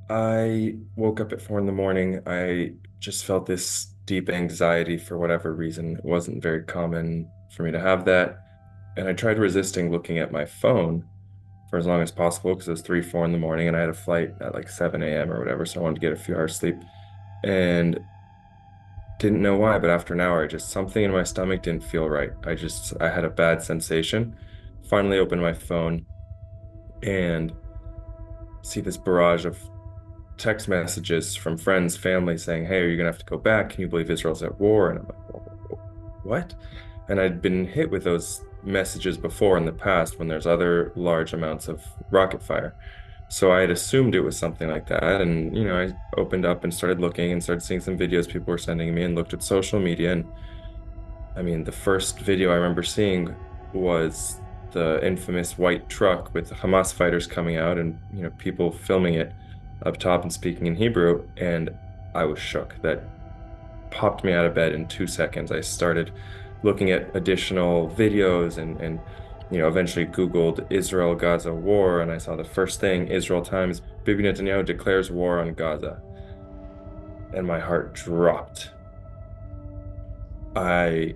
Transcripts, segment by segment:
I woke up at 4 in the morning. I just felt this deep anxiety for whatever reason. It wasn't very common for me to have that. And I tried resisting looking at my phone for as long as possible because it was 3, 4 in the morning and I had a flight at like 7 a.m. or whatever. So I wanted to get a few hours sleep and didn't know why, but after an hour, just something in my stomach didn't feel right. I had a bad sensation. Finally opened my phone and see this barrage of text messages from friends, family saying, "Hey, are you gonna have to go back? Can you believe Israel's at war?" And I'm like, what? And I'd been hit with those messages before in the past when there's other large amounts of rocket fire. So I had assumed it was something like that. And, I opened up and started looking and started seeing some videos people were sending me and looked at social media. And I mean, the first video I remember seeing was the infamous white truck with the Hamas fighters coming out and, people filming it up top and speaking in Hebrew. And I was shook. That popped me out of bed in 2 seconds. I started looking at additional videos and eventually Googled Israel Gaza war. And I saw the first thing, Israel Times, Bibi Netanyahu declares war on Gaza. And my heart dropped. I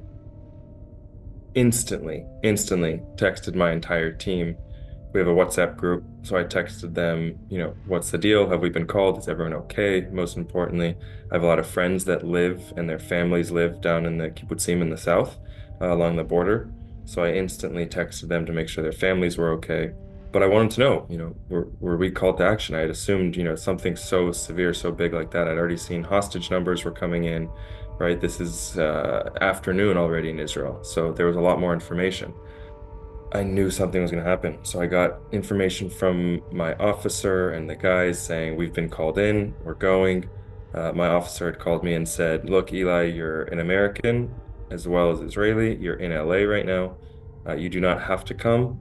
instantly texted my entire team. We have a WhatsApp group, so I texted them, what's the deal? Have we been called? Is everyone okay? Most importantly, I have a lot of friends that live and their families live down in the kibbutzim in the south, along the border. So I instantly texted them to make sure their families were okay. But I wanted to know, were we called to action? I had assumed, something so severe, so big like that. I'd already seen hostage numbers were coming in, right? This is afternoon already in Israel, so there was a lot more information. I knew something was going to happen. So I got information from my officer and the guys saying, we've been called in, we're going. My officer had called me and said, look, Eli, you're an American as well as Israeli. You're in LA right now. You do not have to come,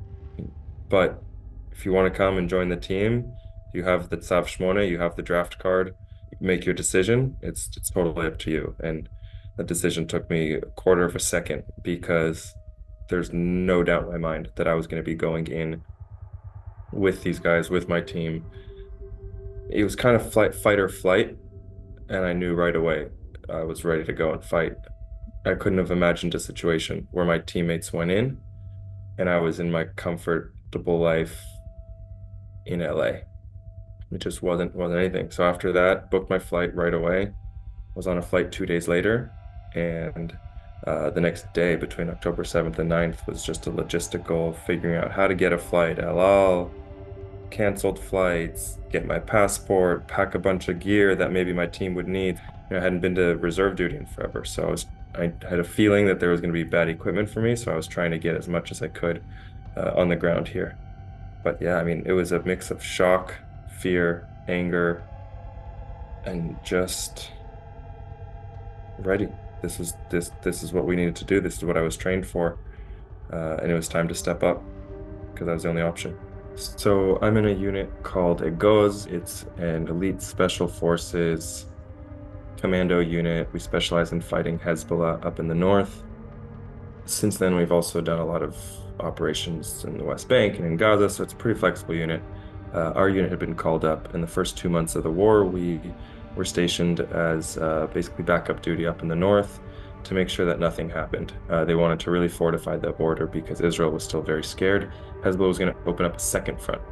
but if you want to come and join the team, you have the Tsav Shmona, you have the draft card, make your decision. It's totally up to you. And the decision took me a quarter of a second because there's no doubt in my mind that I was going to be going in with these guys, with my team. It was kind of fight or flight, and I knew right away I was ready to go and fight. I couldn't have imagined a situation where my teammates went in and I was in my comfortable life in LA. It just wasn't anything. So after that, booked my flight right away. Was on a flight 2 days later, and the next day between October 7th and 9th was just a logistical figuring out how to get a flight, El Al, canceled flights, get my passport, pack a bunch of gear that maybe my team would need. I hadn't been to reserve duty in forever, so I had a feeling that there was going to be bad equipment for me, so I was trying to get as much as I could on the ground here. But yeah, I mean, it was a mix of shock, fear, anger, and just ready. This is what we needed to do. This is what I was trained for, and it was time to step up because that was the only option. So I'm in a unit called EGOZ. It's an elite special forces commando unit. We specialize in fighting Hezbollah up in the north. Since then, we've also done a lot of operations in the West Bank and in Gaza, so it's a pretty flexible unit. Our unit had been called up in the first 2 months of the war. We were stationed as basically backup duty up in the north to make sure that nothing happened. They wanted to really fortify the border because Israel was still very scared. Hezbollah was going to open up a second front,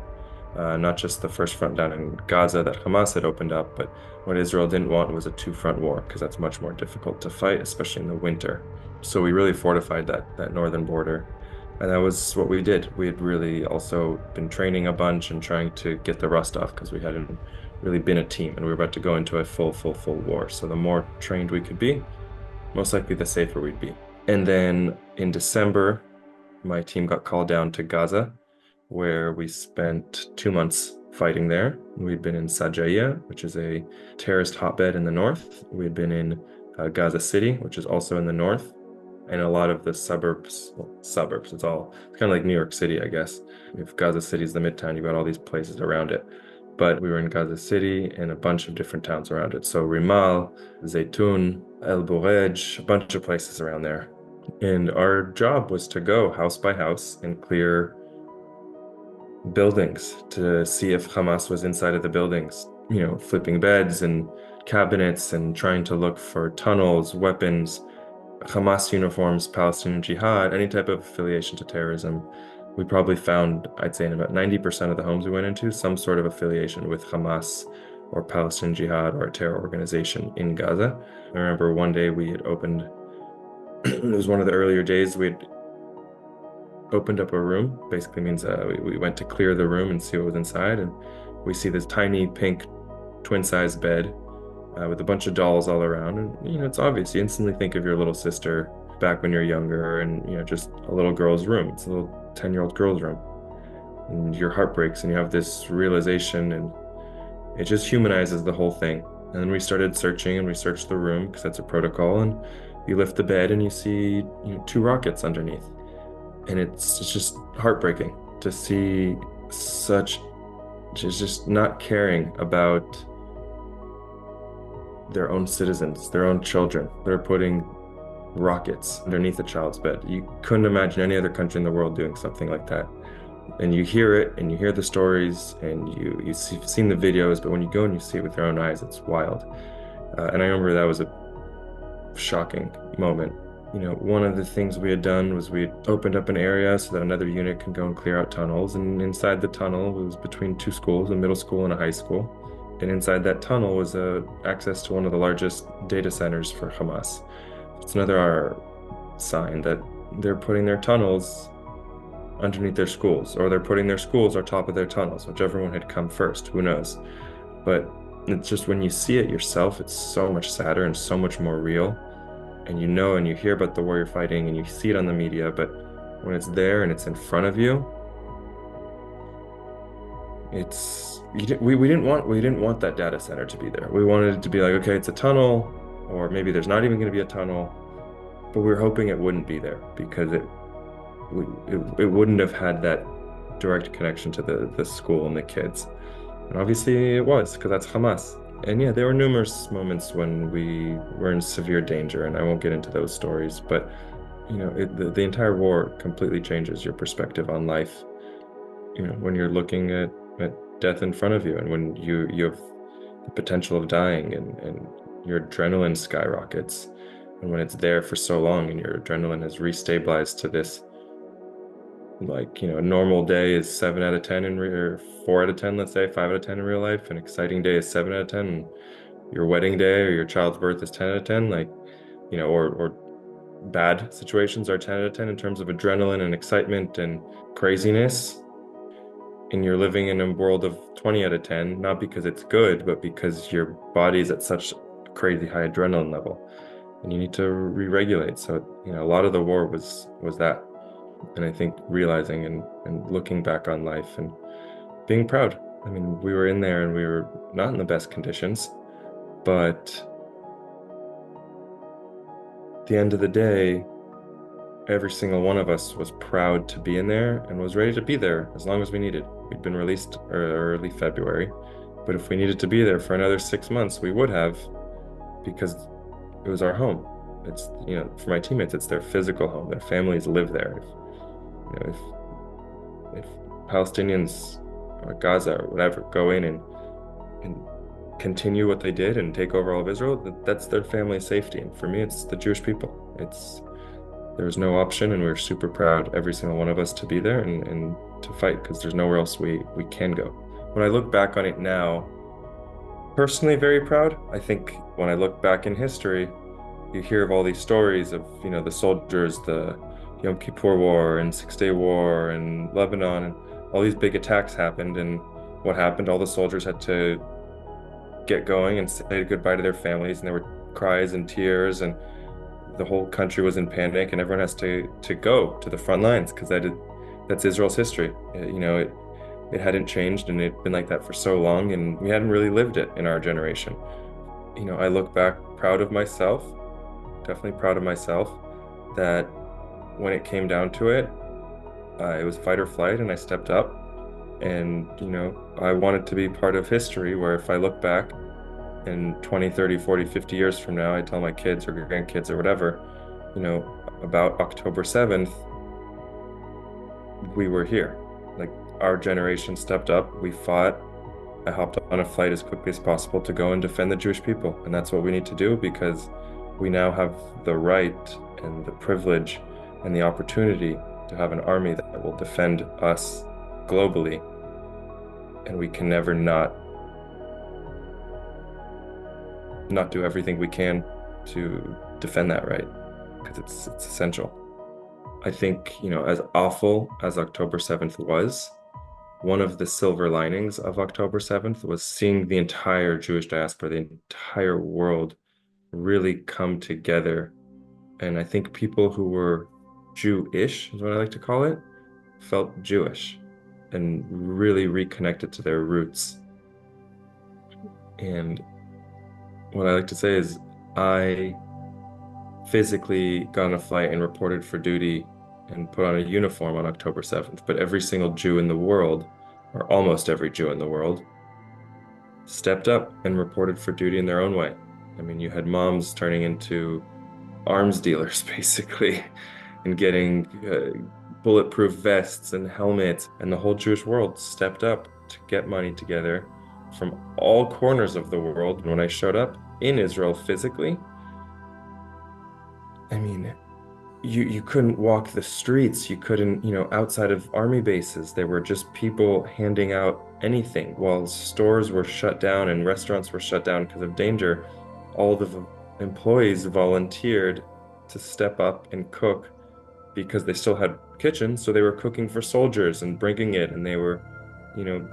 not just the first front down in Gaza that Hamas had opened up, but what Israel didn't want was a two-front war because that's much more difficult to fight, especially in the winter. So we really fortified that northern border. And that was what we did. We had really also been training a bunch and trying to get the rust off because we hadn't really been a team and we were about to go into a full war. So the more trained we could be, most likely the safer we'd be. And then in December, my team got called down to Gaza, where we spent 2 months fighting there. We'd been in Sajaya, which is a terrorist hotbed in the north. We'd been in Gaza City, which is also in the north, and a lot of the suburbs, it's kind of like New York City, I guess. If Gaza City is the midtown, you've got all these places around it. But we were in Gaza City and a bunch of different towns around it. So Rimal, Zaytun, El Burej, a bunch of places around there. And our job was to go house by house and clear buildings to see if Hamas was inside of the buildings. flipping beds and cabinets and trying to look for tunnels, weapons, Hamas uniforms, Palestinian Jihad, any type of affiliation to terrorism. We probably found, I'd say, in about 90% of the homes we went into, some sort of affiliation with Hamas or Palestinian Jihad or a terror organization in Gaza. I remember one day we had opened, it was one of the earlier days, we had opened up a room. Basically means we went to clear the room and see what was inside, and we see this tiny pink twin-sized bed with a bunch of dolls all around. And it's obvious. You instantly think of your little sister back when you're younger, and just a little girl's room. It's a little 10-year-old girl's room, and your heart breaks, and you have this realization, and it just humanizes the whole thing. And then we started searching, and we searched the room because that's a protocol. And you lift the bed, and you see two rockets underneath. And it's just heartbreaking to see such just not caring about their own citizens, their own children. They're putting rockets underneath a child's bed. You couldn't imagine any other country in the world doing something like that. And you hear it, and you hear the stories, and you've seen the videos, but when you go and you see it with your own eyes, it's wild. And I remember that was a shocking moment. One of the things we had done was we had opened up an area so that another unit can go and clear out tunnels. And inside the tunnel was between two schools, a middle school and a high school. And inside that tunnel was access to one of the largest data centers for Hamas. It's another sign that they're putting their tunnels underneath their schools, or they're putting their schools on top of their tunnels, whichever one had come first, who knows. But it's just when you see it yourself, it's so much sadder and so much more real. And and you hear about the war you're fighting and you see it on the media, but when it's there and it's in front of you, we didn't want that data center to be there. We wanted it to be like, okay, it's a tunnel, or maybe there's not even going to be a tunnel, but we were hoping it wouldn't be there because it wouldn't have had that direct connection to the school and the kids. And obviously it was, because that's Hamas. And yeah, there were numerous moments when we were in severe danger, and I won't get into those stories, but the entire war completely changes your perspective on life. When you're looking at death in front of you, and when you have the potential of dying, and your adrenaline skyrockets, and when it's there for so long and your adrenaline has restabilized to this, like, a normal day is 7 out of 10 or 4 out of 10, let's say 5 out of 10 in real life. An exciting day is 7 out of 10. And your wedding day or your child's birth is 10 out of 10. Like, or bad situations are 10 out of 10 in terms of adrenaline and excitement and craziness. And you're living in a world of 20 out of 10, not because it's good, but because your body's at such a crazy high adrenaline level, and you need to re-regulate. So, a lot of the war was that. And I think realizing and looking back on life and being proud. I mean, we were in there and we were not in the best conditions, but at the end of the day, every single one of us was proud to be in there and was ready to be there as long as we needed. We'd been released early February, but if we needed to be there for another 6 months, we would have, because it was our home. It's, for my teammates, it's their physical home. Their families live there. If Palestinians or Gaza or whatever go in and continue what they did and take over all of Israel, that's their family's safety. And for me, it's the Jewish people. There was no option, and we were super proud, every single one of us, to be there and to fight, because there's nowhere else we can go. When I look back on it now, personally very proud. I think when I look back in history, you hear of all these stories of, the soldiers, the Yom Kippur War and Six-Day War and Lebanon, and all these big attacks happened. And what happened? All the soldiers had to get going and say goodbye to their families, and there were cries and tears, and the whole country was in panic, and everyone has to go to the front lines, because that's Israel's history. It hadn't changed, and it'd been like that for so long, and we hadn't really lived it in our generation. I look back proud of myself, definitely proud of myself, that when it came down to it, it was fight or flight, and I stepped up. And, I wanted to be part of history where if I look back in 20, 30, 40, 50 years from now, I tell my kids or grandkids or whatever, about October 7th, we were here. Like, our generation stepped up, we fought, I hopped on a flight as quickly as possible to go and defend the Jewish people. And that's what we need to do because we now have the right and the privilege and the opportunity to have an army that will defend us globally. And we can never not do everything we can to defend that right because it's essential. I think, as awful as October 7th was, one of the silver linings of October 7th was seeing the entire Jewish diaspora, the entire world really come together. And I think people who were Jewish, is what I like to call it, felt Jewish and really reconnected to their roots. And what I like to say is I physically got on a flight and reported for duty and put on a uniform on October 7th, but every single Jew in the world, or almost every Jew in the world, stepped up and reported for duty in their own way. I mean, you had moms turning into arms dealers, basically, and getting bulletproof vests and helmets, and the whole Jewish world stepped up to get money together from all corners of the world. And when I showed up in Israel physically, I mean, you couldn't walk the streets. You couldn't, outside of army bases, there were just people handing out anything. While stores were shut down and restaurants were shut down because of danger, all the employees volunteered to step up and cook because they still had kitchens, so they were cooking for soldiers and bringing it, and they were,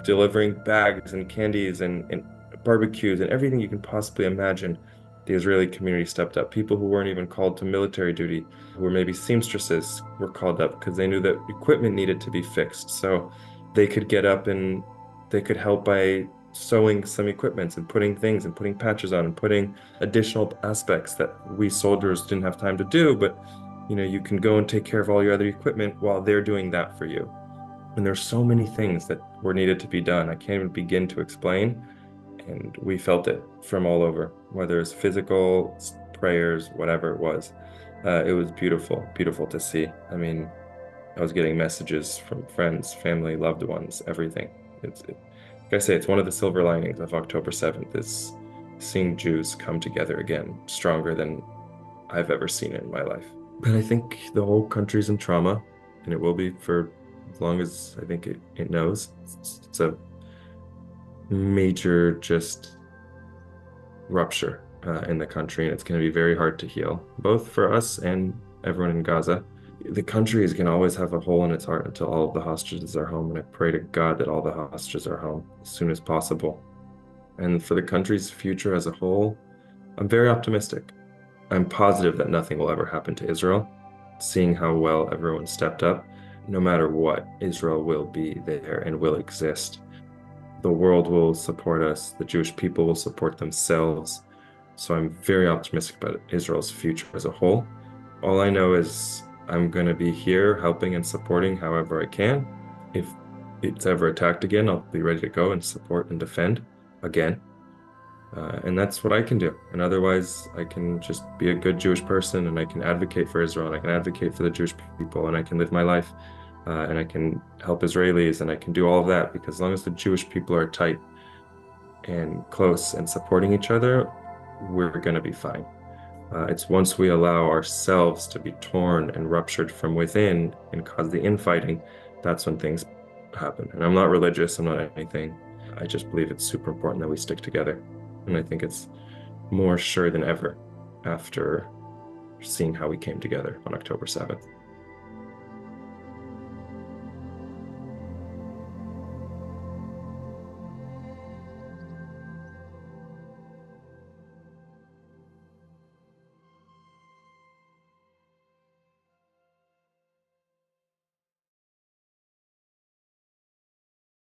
delivering bags and candies and barbecues and everything you can possibly imagine. The Israeli community stepped up. People who weren't even called to military duty, who were maybe seamstresses, were called up because they knew that equipment needed to be fixed. So they could get up and they could help by sewing some equipments and putting things and putting patches on and putting additional aspects that we soldiers didn't have time to do. But, you can go and take care of all your other equipment while they're doing that for you. And there's so many things that were needed to be done. I can't even begin to explain. And we felt it from all over, whether it's physical, prayers, whatever it was. It was beautiful, beautiful to see. I mean, I was getting messages from friends, family, loved ones, everything. Like I say, it's one of the silver linings of October 7th is seeing Jews come together again, stronger than I've ever seen it in my life. But I think the whole country's in trauma, and it will be for as long as I think it knows. It's a major just rupture in the country, and it's going to be very hard to heal, both for us and everyone in Gaza. The country is going to always have a hole in its heart until all of the hostages are home, and I pray to God that all the hostages are home as soon as possible. And for the country's future as a whole, I'm very optimistic. I'm positive that nothing will ever happen to Israel, seeing how well everyone stepped up. No matter what, Israel will be there and will exist. The world will support us. The Jewish people will support themselves. So I'm very optimistic about Israel's future as a whole. All I know is I'm going to be here helping and supporting however I can. If it's ever attacked again, I'll be ready to go and support and defend again. And that's what I can do. And otherwise, I can just be a good Jewish person and I can advocate for Israel and I can advocate for the Jewish people and I can live my life and I can help Israelis and I can do all of that because as long as the Jewish people are tight and close and supporting each other, we're going to be fine. It's once we allow ourselves to be torn and ruptured from within and cause the infighting, that's when things happen. And I'm not religious, I'm not anything. I just believe it's super important that we stick together. And I think it's more sure than ever after seeing how we came together on October 7th.